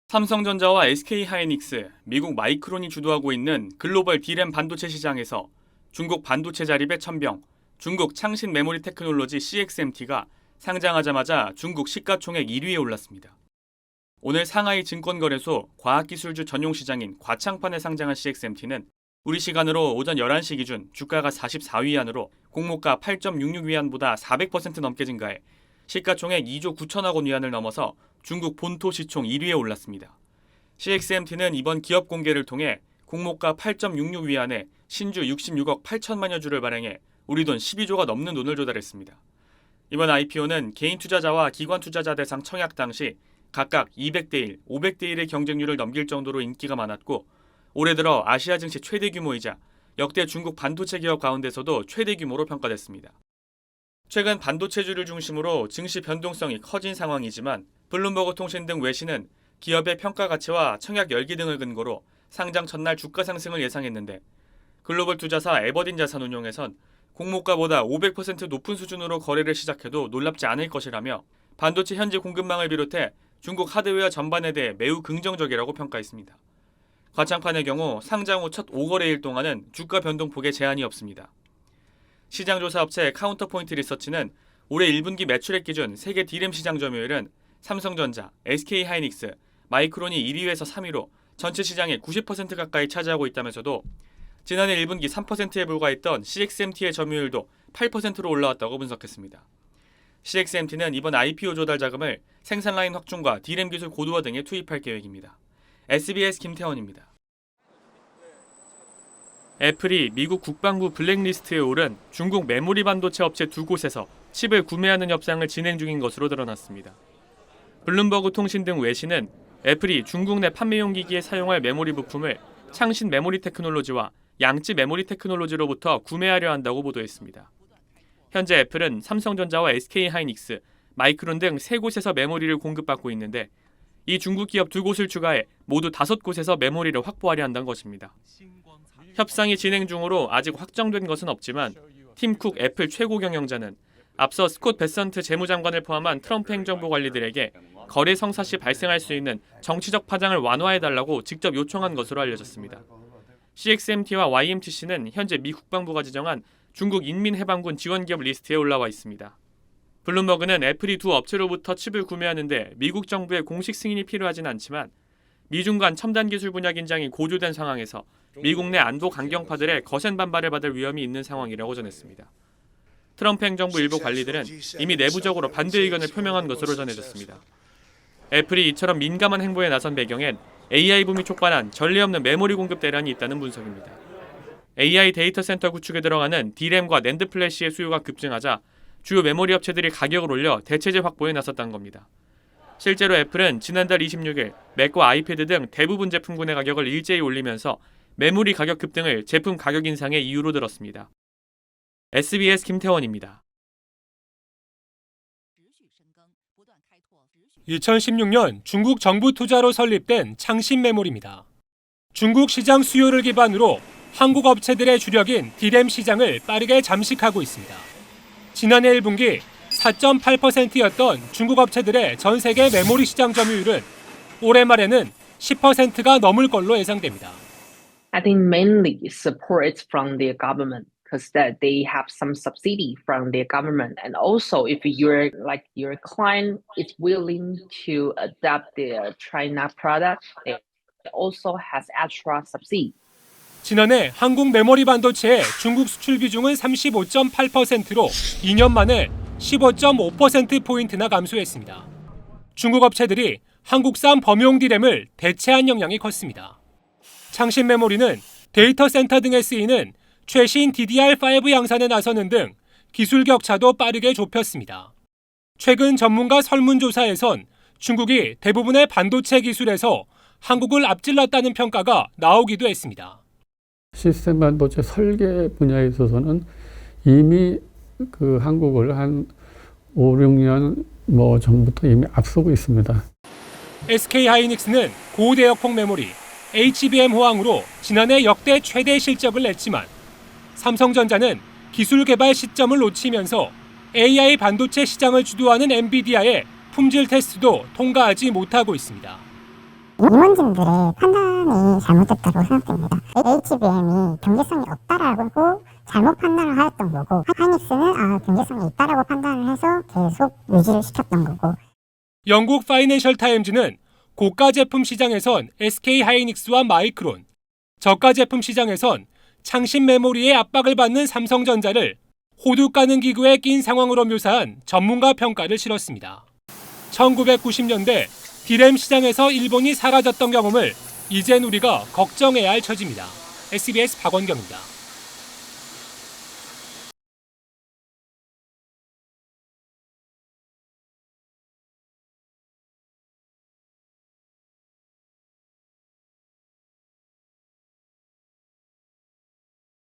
삼성전자와 SK하이닉스, 미국 마이크론이 주도하고 있는 글로벌 D램 반도체 시장에서 중국 반도체 자립의 천병, 중국 창신 메모리 테크놀로지 CXMT가 상장하자마자 중국 시가총액 1위에 올랐습니다. 오늘 상하이 증권거래소 과학기술주 전용 시장인 과창판에 상장한 CXMT는 우리 시간으로 오전 11시 기준 주가가 44위안으로 공모가 8.66위안보다 400% 넘게 증가해 시가총액 2조 9천억 원 위안을 넘어서 중국 본토 시총 1위에 올랐습니다. CXMT는 이번 기업 공개를 통해 공모가 8.66위안에 신주 66억 8천만여 주를 발행해 우리 돈 12조가 넘는 돈을 조달했습니다. 이번 IPO는 개인 투자자와 기관 투자자 대상 청약 당시 각각 200대 1, 500대 1의 경쟁률을 넘길 정도로 인기가 많았고 올해 들어 아시아 증시 최대 규모이자 역대 중국 반도체 기업 가운데서도 최대 규모로 평가됐습니다. 최근 반도체주를 중심으로 증시 변동성이 커진 상황이지만 블룸버그 통신 등 외신은 기업의 평가 가치와 청약 열기 등을 근거로 상장 첫날 주가 상승을 예상했는데 글로벌 투자사 에버딘 자산운용에선 공모가보다 500% 높은 수준으로 거래를 시작해도 놀랍지 않을 것이라며 반도체 현지 공급망을 비롯해 중국 하드웨어 전반에 대해 매우 긍정적이라고 평가했습니다. 과창판의 경우 상장 후 첫 5거래일 동안은 주가 변동폭에 제한이 없습니다. 시장조사업체 카운터포인트 리서치는 올해 1분기 매출액 기준 세계 D램 시장 점유율은 삼성전자, SK하이닉스, 마이크론이 1위에서 3위로 전체 시장의 90% 가까이 차지하고 있다면서도 지난해 1분기 3%에 불과했던 CXMT의 점유율도 8%로 올라왔다고 분석했습니다. CXMT는 이번 IPO 조달 자금을 생산 라인 확충과 D램 기술 고도화 등에 투입할 계획입니다. SBS 김태원입니다. 애플이 미국 국방부 블랙리스트에 오른 중국 메모리 반도체 업체 두 곳에서 칩을 구매하는 협상을 진행 중인 것으로 드러났습니다. 블룸버그 통신 등 외신은 애플이 중국 내 판매용 기기에 사용할 메모리 부품을 창신 메모리 테크놀로지와 양찌 메모리 테크놀로지로부터 구매하려 한다고 보도했습니다. 현재 애플은 삼성전자와 SK하이닉스, 마이크론 등 세 곳에서 메모리를 공급받고 있는데 이 중국 기업 두 곳을 추가해 모두 5곳에서 메모리를 확보하려 한다는 것입니다. 협상이 진행 중으로 아직 확정된 것은 없지만 팀 쿡 애플 최고 경영자는 앞서 스콧 베선트 재무장관을 포함한 트럼프 행정부 관리들에게 거래 성사 시 발생할 수 있는 정치적 파장을 완화해달라고 직접 요청한 것으로 알려졌습니다. CXMT와 YMTC는 현재 미 국방부가 지정한 중국 인민해방군 지원기업 리스트에 올라와 있습니다. 블룸버그는 애플이 두 업체로부터 칩을 구매하는데 미국 정부의 공식 승인이 필요하진 않지만 미중 간 첨단 기술 분야 긴장이 고조된 상황에서 미국 내 안보 강경파들의 거센 반발을 받을 위험이 있는 상황이라고 전했습니다. 트럼프 행정부 일부 관리들은 이미 내부적으로 반대 의견을 표명한 것으로 전해졌습니다. 애플이 이처럼 민감한 행보에 나선 배경엔 AI 붐이 촉발한 전례 없는 메모리 공급 대란이 있다는 분석입니다. AI 데이터 센터 구축에 들어가는 D램과 낸드 플래시의 수요가 급증하자 주요 메모리 업체들이 가격을 올려 대체재 확보에 나섰다는 겁니다. 실제로 애플은 지난달 26일 맥과 아이패드 등 대부분 제품군의 가격을 일제히 올리면서 메모리 가격 급등을 제품 가격 인상의 이유로 들었습니다. SBS 김태원입니다. 2016년 중국 정부 투자로 설립된 창신 메모리입니다. 중국 시장 수요를 기반으로 한국 업체들의 주력인 D램 시장을 빠르게 잠식하고 있습니다. 지난해 1분기 4.8%였던 중국 업체들의 전 세계 메모리 시장 점유율은 올해 말에는 10%가 넘을 걸로 예상됩니다. I think mainly support is from the government because that they have some subsidy from the government, and also if your client is willing to adopt the China product, it also has extra subsidy. 지난해 한국 메모리 반도체의 중국 수출 비중은 35.8%로 2년 만에 15.5%포인트나 감소했습니다. 중국 업체들이 한국산 범용 D램을 대체한 영향이 컸습니다. 창신 메모리는 데이터 센터 등에 쓰이는 최신 DDR5 양산에 나서는 등 기술 격차도 빠르게 좁혔습니다. 최근 전문가 설문조사에선 중국이 대부분의 반도체 기술에서 한국을 앞질렀다는 평가가 나오기도 했습니다. 시스템 반도체 설계 분야에 있어서는 이미 한국을 한 5, 6년 전부터 이미 앞서고 있습니다. SK하이닉스는 고대역폭 메모리 HBM 호황으로 지난해 역대 최대 실적을 냈지만 삼성전자는 기술 개발 시점을 놓치면서 AI 반도체 시장을 주도하는 엔비디아의 품질 테스트도 통과하지 못하고 있습니다. 임원진들의 판단이 잘못됐다고 생각됩니다. HBM이 경제성이 없다라고 잘못 판단을 하였던 거고, 하이닉스는 경제성이 있다라고 판단을 해서 계속 유지를 시켰던 거고. 영국 파이낸셜 타임즈는 고가 제품 시장에선 SK 하이닉스와 마이크론, 저가 제품 시장에선 창신 메모리의 압박을 받는 삼성전자를 호두 까는 기구에 낀 상황으로 묘사한 전문가 평가를 실었습니다. 1990년대 디램 시장에서 일본이 사라졌던 경험을 이젠 우리가 걱정해야 할 처지입니다. SBS 박원경입니다.